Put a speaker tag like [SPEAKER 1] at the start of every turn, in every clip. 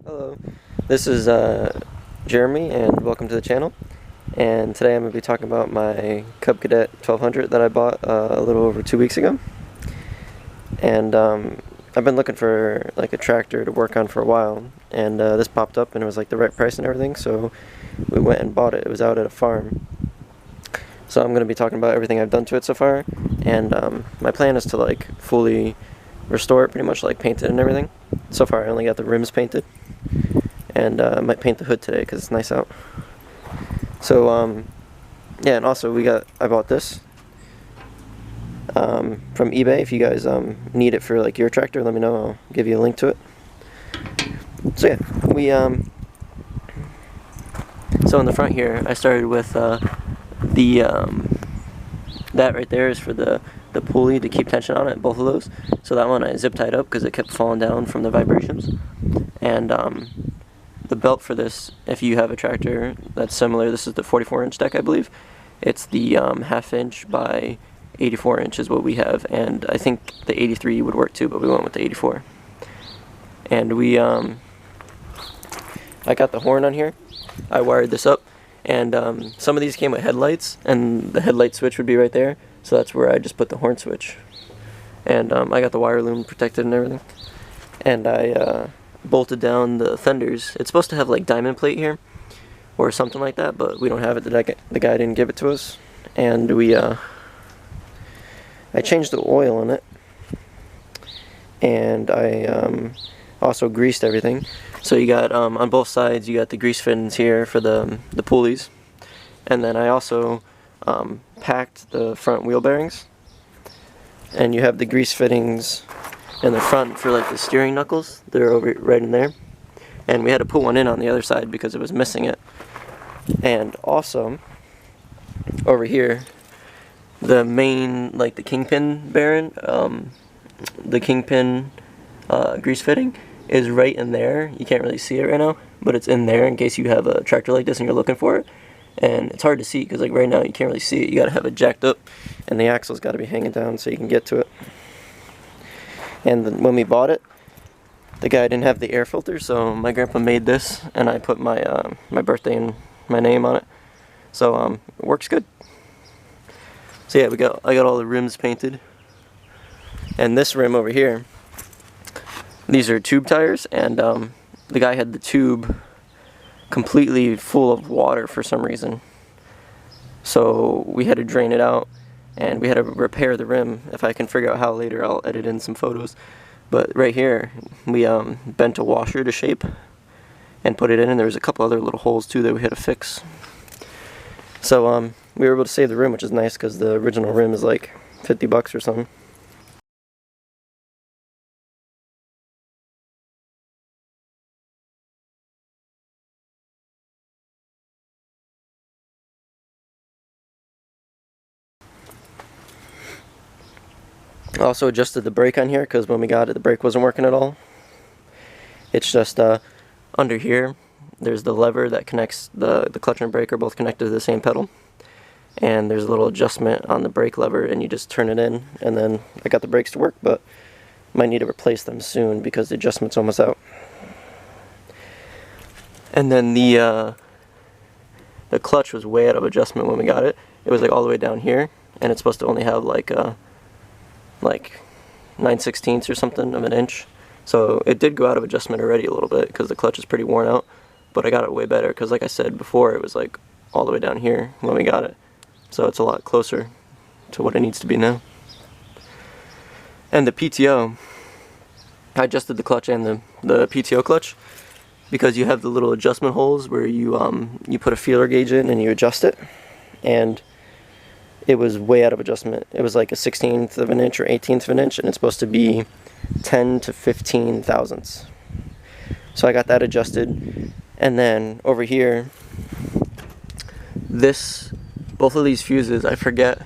[SPEAKER 1] Hello, this is Jeremy, and welcome to the channel. And today I'm going to be talking about my Cadet 1200 that I bought a little over 2 weeks ago. And I've been looking for like a tractor to work on for a while, and this popped up and it was like the right price and everything, so we went and bought it. It was out at a farm. So I'm going to be talking about everything I've done to it so far, and my plan is to like fully restore it, pretty much like paint it and everything. So far I only got the rims painted, and I might paint the hood today because it's nice out. So yeah, and also I bought this from eBay. If you guys need it for like your tractor, let me know. I'll give you a link to it. So yeah, so in the front here I started with that right there is for the pulley to keep tension on it, both of those. So that one I zip tied up because it kept falling down from the vibrations. And the belt for this, if you have a tractor that's similar, this is the 44-inch deck, I believe. It's the 1/2 inch by 84 inch is what we have, and I think the 83 would work too, but we went with the 84. And I got the horn on here. I wired this up, and some of these came with headlights, and the headlight switch would be right there, so that's where I just put the horn switch. And I got the wire loom protected and everything. And I bolted down the fenders. It's supposed to have like diamond plate here, or something like that, but we don't have it. The guy didn't give it to us. And I changed the oil in it, and I also greased everything. So you got on both sides, you got the grease fittings here for the pulleys, and then I also packed the front wheel bearings, and you have the grease fittings in the front for like the steering knuckles. They're over right in there, and we had to put one in on the other side because it was missing it. And also over here, the main, like the kingpin bearing, the kingpin grease fitting is right in there. You can't really see it right now, but it's in there in case you have a tractor like this and you're looking for it. And it's hard to see because like right now you can't really see it. You gotta have it jacked up, and the axle's gotta be hanging down so you can get to it. And then when we bought it, the guy didn't have the air filter, so my grandpa made this, and I put my my birthday and my name on it. So it works good. So yeah, I got all the rims painted, and this rim over here, these are tube tires, and the guy had the tube completely full of water for some reason. So we had to drain it out, and we had to repair the rim. If I can figure out how later, I'll edit in some photos. But right here, we bent a washer to shape and put it in, and there was a couple other little holes too that we had to fix. So we were able to save the rim, which is nice because the original rim is like $50 or something. I also adjusted the brake on here because when we got it, the brake wasn't working at all. It's just under here, there's the lever that connects the clutch and brake are both connected to the same pedal. And there's a little adjustment on the brake lever, and you just turn it in, and then I got the brakes to work, but might need to replace them soon because the adjustment's almost out. And then the clutch was way out of adjustment when we got it. It was like all the way down here, and it's supposed to only have like 9/16 or something of an inch. So it did go out of adjustment already a little bit because the clutch is pretty worn out, but I got it way better because like I said before, it was like all the way down here when we got it. So it's a lot closer to what it needs to be now. And the PTO, I adjusted the clutch and the PTO clutch because you have the little adjustment holes where you put a feeler gauge in and you adjust it, and it was way out of adjustment. It was like a 1/16 of an inch or 1/18 of an inch, and it's supposed to be 10 to 15 thousandths. So I got that adjusted, and then over here, both of these fuses, I forget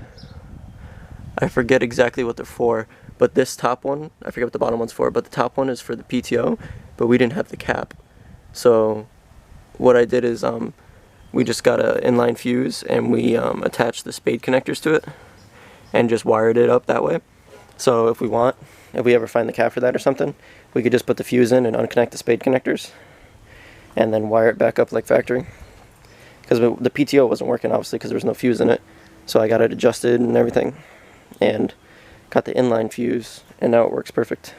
[SPEAKER 1] exactly what they're for, but this top one, I forget what the bottom one's for, but the top one is for the PTO, but we didn't have the cap. So what I did is we just got an inline fuse, and we attached the spade connectors to it and just wired it up that way. So if we ever find the cap for that or something, we could just put the fuse in and unconnect the spade connectors. and then wire it back up like factory. Because the PTO wasn't working, obviously, because there was no fuse in it. So I got it adjusted and everything, and got the inline fuse, and now it works perfect.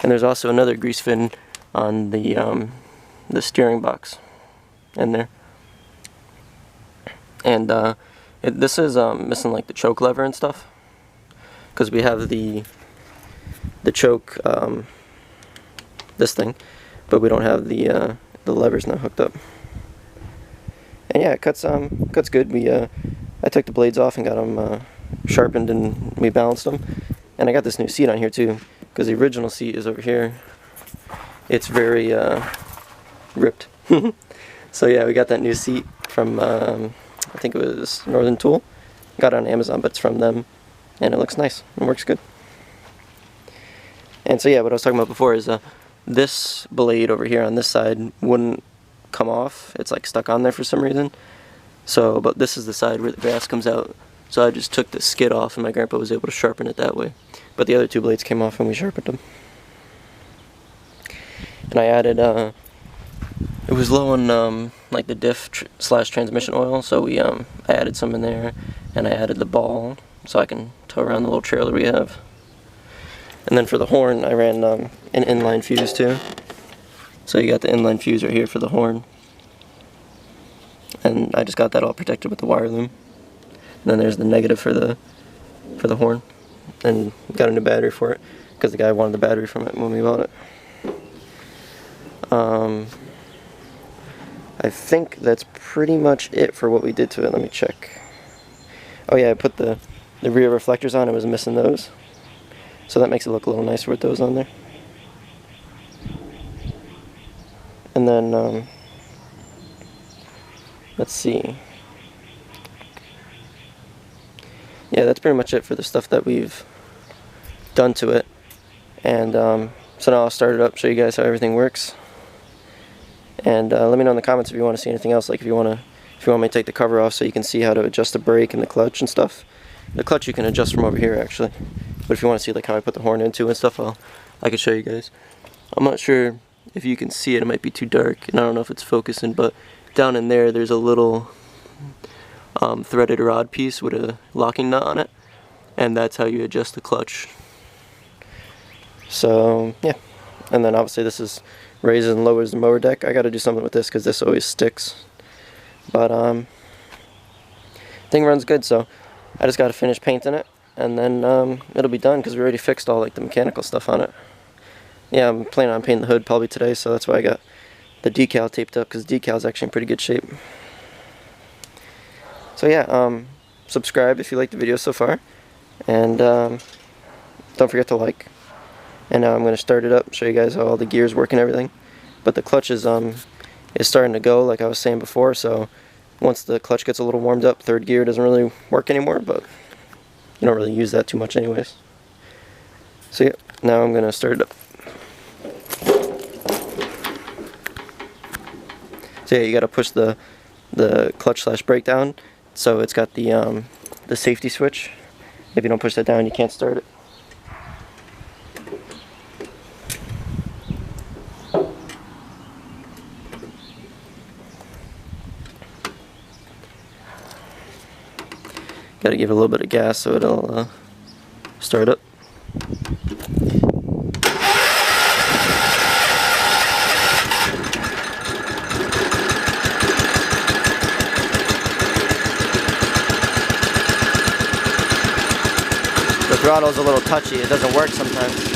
[SPEAKER 1] And there's also another grease fin on the steering box in there. And this is missing like the choke lever and stuff, because we have the choke, this thing, but we don't have the levers not hooked up. And yeah, it cuts good. I took the blades off and got them sharpened, and we balanced them. And I got this new seat on here too, because the original seat is over here. It's very ripped. So yeah, we got that new seat from I think it was Northern Tool. Got it on Amazon, but it's from them, and it looks nice. It works good. And so yeah, what I was talking about before is this blade over here on this side wouldn't come off. It's like stuck on there for some reason. So, but this is the side where the grass comes out. So I just took the skid off, and my grandpa was able to sharpen it that way. But the other two blades came off and we sharpened them. And I added, it was low on like the diff slash transmission oil, so I added some in there, and I added the ball so I can tow around the little trailer we have. And then for the horn, I ran an inline fuse too. So you got the inline fuse right here for the horn. And I just got that all protected with the wire loom. And then there's the negative for the horn. And got a new battery for it, because the guy wanted the battery from it when we bought it. I think that's pretty much it for what we did to it. Let me check. Oh yeah, I put the rear reflectors on. I was missing those. So that makes it look a little nicer with those on there. And then, let's see. Yeah, that's pretty much it for the stuff that we've done to it. And so now I'll start it up, show you guys how everything works. And let me know in the comments if you want to see anything else, like if you want me to take the cover off so you can see how to adjust the brake and the clutch and stuff. The clutch you can adjust from over here actually. But if you want to see like how I put the horn into and stuff, I can show you guys. I'm not sure if you can see it, it might be too dark, and I don't know if it's focusing, but down in there's a little threaded rod piece with a locking nut on it, and that's how you adjust the clutch. So yeah, and then obviously this is raises and lowers the mower deck. I got to do something with this because this always sticks, but thing runs good, so I just got to finish painting it, and then it'll be done because we already fixed all like the mechanical stuff on it. Yeah, I'm planning on painting the hood probably today, so that's why I got the decal taped up, because the decal's actually in pretty good shape. So yeah, subscribe if you liked the video so far, and don't forget to like. And now I'm going to start it up, show you guys how all the gears work and everything. But the clutch is starting to go, like I was saying before, so once the clutch gets a little warmed up, third gear doesn't really work anymore, but you don't really use that too much anyways. So yeah, now I'm going to start it up. So yeah, you got to push the clutch slash brake down, so it's got the safety switch. If you don't push that down, you can't start it. Got to give it a little bit of gas so it'll start up. The throttle's a little touchy, it doesn't work sometimes.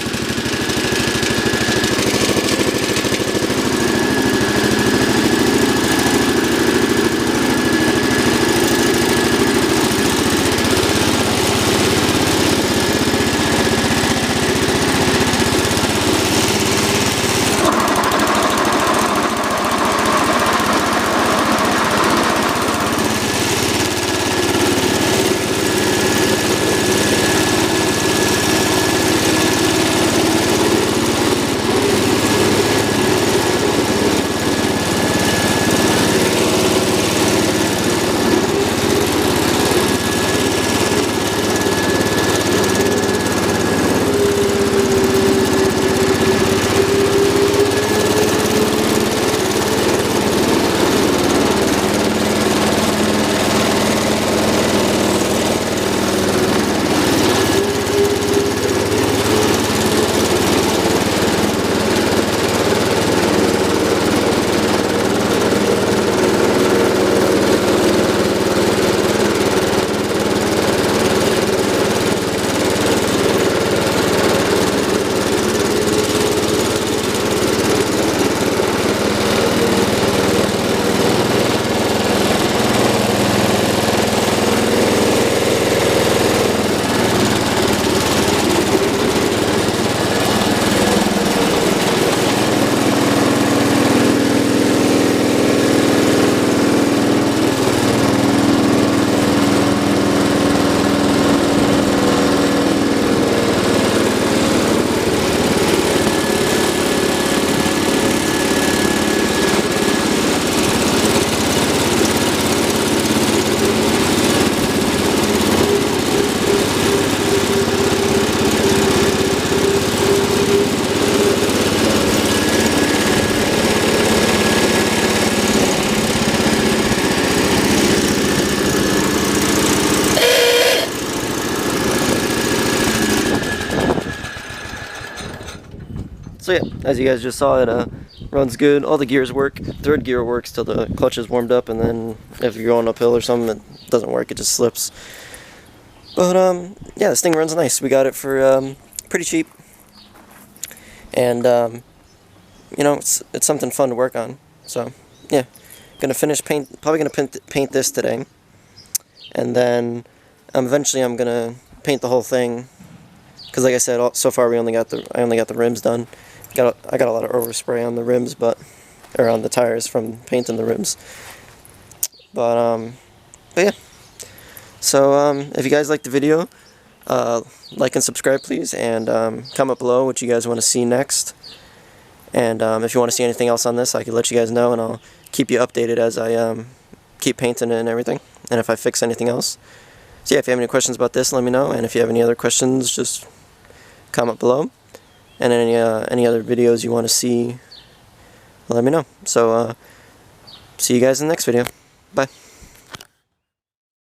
[SPEAKER 1] So yeah, as you guys just saw, it runs good. All the gears work. Third gear works till the clutch is warmed up, and then if you're going uphill or something, it doesn't work. It just slips. But yeah, this thing runs nice. We got it for pretty cheap, and you know, it's something fun to work on. So yeah, gonna finish probably gonna paint this today, and then eventually I'm gonna paint the whole thing. Because like I said, so far I only got the rims done. I got a lot of overspray on the rims, or on the tires from painting the rims. But yeah. So if you guys liked the video, like and subscribe please, and comment below what you guys want to see next. And if you want to see anything else on this, I can let you guys know, and I'll keep you updated as I keep painting it and everything, and if I fix anything else. So yeah, if you have any questions about this, let me know, and if you have any other questions, just comment below, and any other videos you want to see, let me know. So see you guys in the next video. Bye.